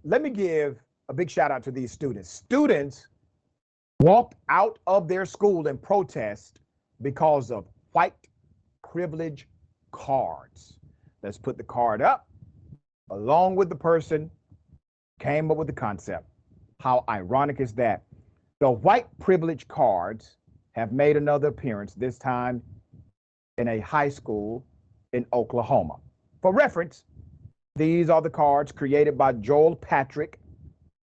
let me give a big shout out to these students. Students walked out of their school in protest because of white privilege cards. Let's put the card up along with the person came up with the concept. How ironic is that? The white privilege cards have made another appearance, this time in a high school in Oklahoma. For reference, these are the cards created by Joel Patrick,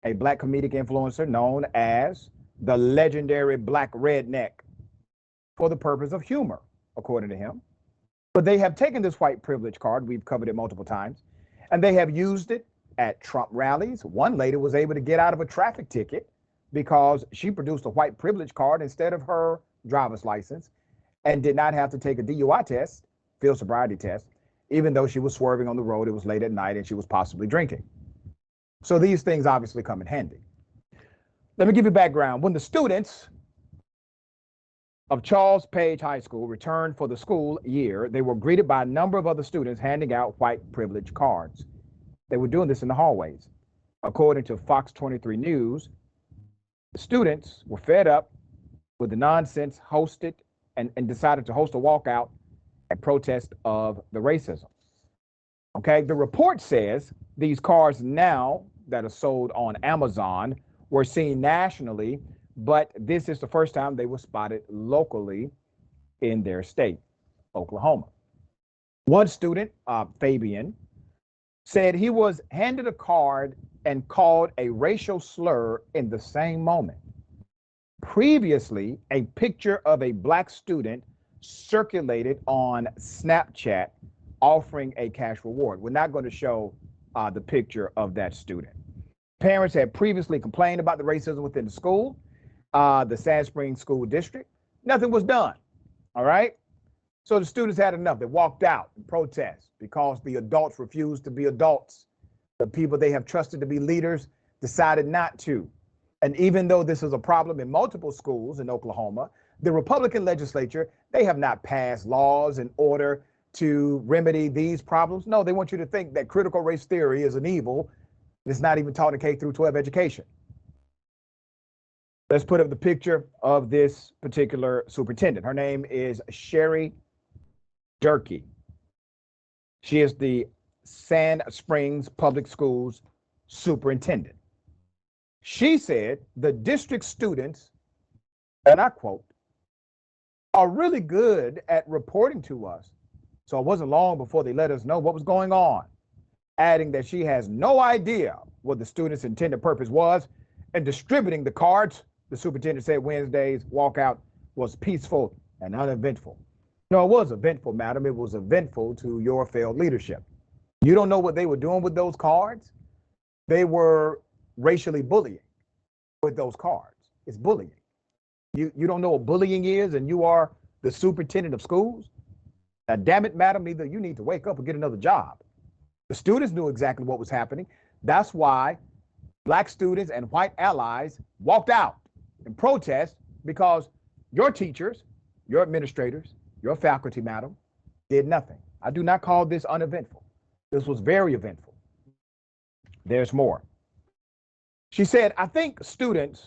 a black comedic influencer known as the legendary Black Redneck, for the purpose of humor, according to him. But they have taken this white privilege card, we've covered it multiple times, and they have used it at Trump rallies. One lady was able to get out of a traffic ticket because she produced a white privilege card instead of her driver's license and did not have to take a DUI test, field sobriety test, even though she was swerving on the road. It was late at night and she was possibly drinking. So these things obviously come in handy. Let me give you background. When the students of Charles Page High School returned for the school year, they were greeted by a number of other students handing out white privilege cards. They were doing this in the hallways. According to Fox 23 News, the students were fed up with the nonsense, hosted and decided to host a walkout and protest of the racism. Okay, the report says these cards now that are sold on Amazon were seen nationally, but this is the first time they were spotted locally in their state, Oklahoma. One student, Fabian, said he was handed a card and called a racial slur in the same moment. Previously, a picture of a black student circulated on Snapchat offering a cash reward. We're not going to show the picture of that student. Parents had previously complained about the racism within the school, the Sand Springs School District. Nothing was done, all right? So the students had enough. They walked out in protest because the adults refused to be adults. The people they have trusted to be leaders decided not to. And even though this is a problem in multiple schools in Oklahoma, the Republican legislature, they have not passed laws in order to remedy these problems. No, they want you to think that critical race theory is an evil. It's not even taught in K through 12 education. Let's put up the picture of this particular superintendent. Her name is Sherry Durkee. She is the Sand Springs Public Schools superintendent. She said the district students, and I quote, are really good at reporting to us. So it wasn't long before they let us know what was going on, adding that she has no idea what the students' intended purpose was in distributing the cards. The superintendent said Wednesday's walkout was peaceful and uneventful. No, it was eventful, madam. It was eventful to your failed leadership. You don't know what they were doing with those cards? They were racially bullying with those cards. It's bullying. You don't know what bullying is, and you are the superintendent of schools? Now, damn it, madam, either you need to wake up or get another job. The students knew exactly what was happening. That's why black students and white allies walked out in protest, because your teachers, your administrators, your faculty, madam, did nothing. I do not call this uneventful. This was very eventful. There's more. She said, I think students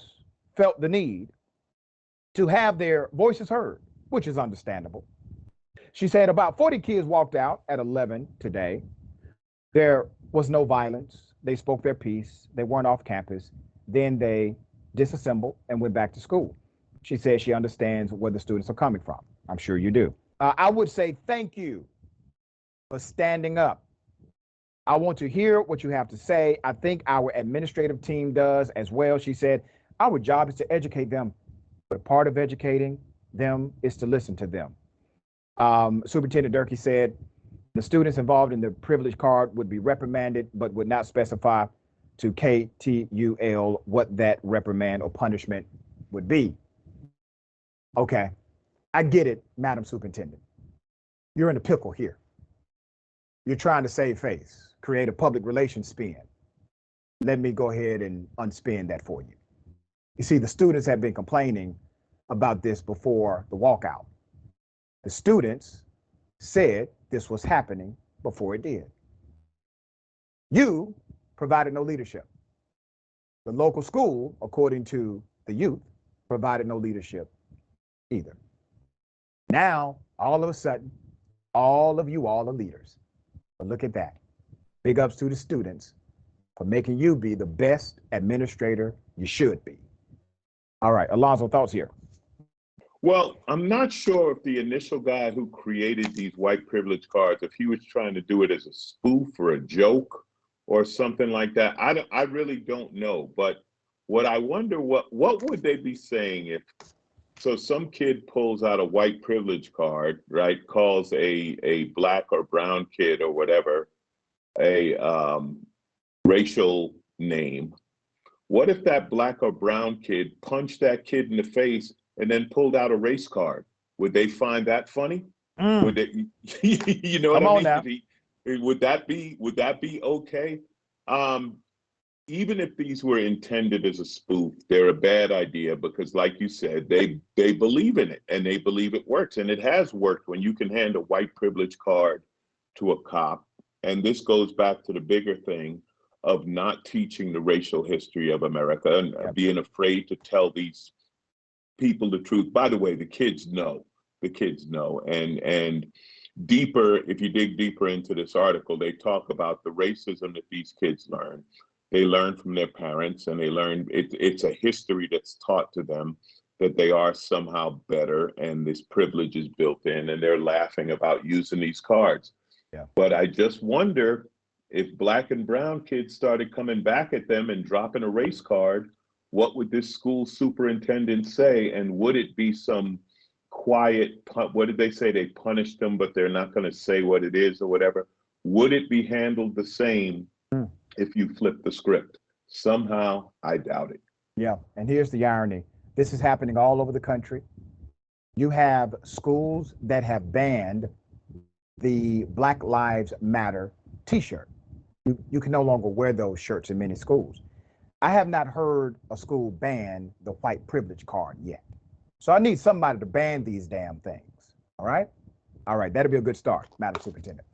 felt the need to have their voices heard, which is understandable. She said about 40 kids walked out at 11 today. There was no violence. They spoke their piece. They weren't off campus. Then they disassembled and went back to school. She said she understands where the students are coming from. I'm sure you do. I would say thank you for standing up. I want to hear what you have to say. I think our administrative team does as well. She said, our job is to educate them, but part of educating them is to listen to them. Superintendent Durkee said the students involved in the privilege card would be reprimanded, but would not specify to KTUL what that reprimand or punishment would be. Okay, I get it, Madam Superintendent. You're in a pickle here. You're trying to save face, create a public relations spin. Let me go ahead and unspin that for you. You see, the students have been complaining about this before the walkout. The students said this was happening before it did. You provided no leadership. The local school, according to the youth, provided no leadership either. Now, all of a sudden, all of you all are leaders. But look at that. Big ups to the students for making you be the best administrator you should be. All right, Alonzo, thoughts here. Well, I'm not sure if the initial guy who created these white privilege cards, if he was trying to do it as a spoof or a joke or something like that. I really don't know. But what I wonder, what would they be saying if, so some kid pulls out a white privilege card, right? Calls a black or brown kid or whatever a racial name. What if that black or brown kid punched that kid in the face and then pulled out a race card? Would they find that funny? Would they, you know what Come I on mean? now. Would that be okay? Even if these were intended as a spoof, they're a bad idea because, like you said, they believe in it and they believe it works, and it has worked when you can hand a white privilege card to a cop. And this goes back to the bigger thing of not teaching the racial history of America and being afraid to tell these people the truth. By the way, the kids know, and deeper, if you dig deeper into this article, they talk about the racism that these kids learn. They learn from their parents, and they learn it's a history that's taught to them that they are somehow better, and this privilege is built in, and they're laughing about using these cards. Yeah. But I just wonder if black and brown kids started coming back at them and dropping a race card, what would this school superintendent say? And would it be some quiet, what did they say? They punished them, but they're not going to say what it is or whatever. Would it be handled the same if you flip the script? Somehow, I doubt it. Yeah, and here's the irony. This is happening all over the country. You have schools that have banned the Black Lives Matter t-shirt. You can no longer wear those shirts in many schools. I have not heard a school ban the white privilege card yet. So I need somebody to ban these damn things. All right? All right, that'll be a good start, Madam Superintendent.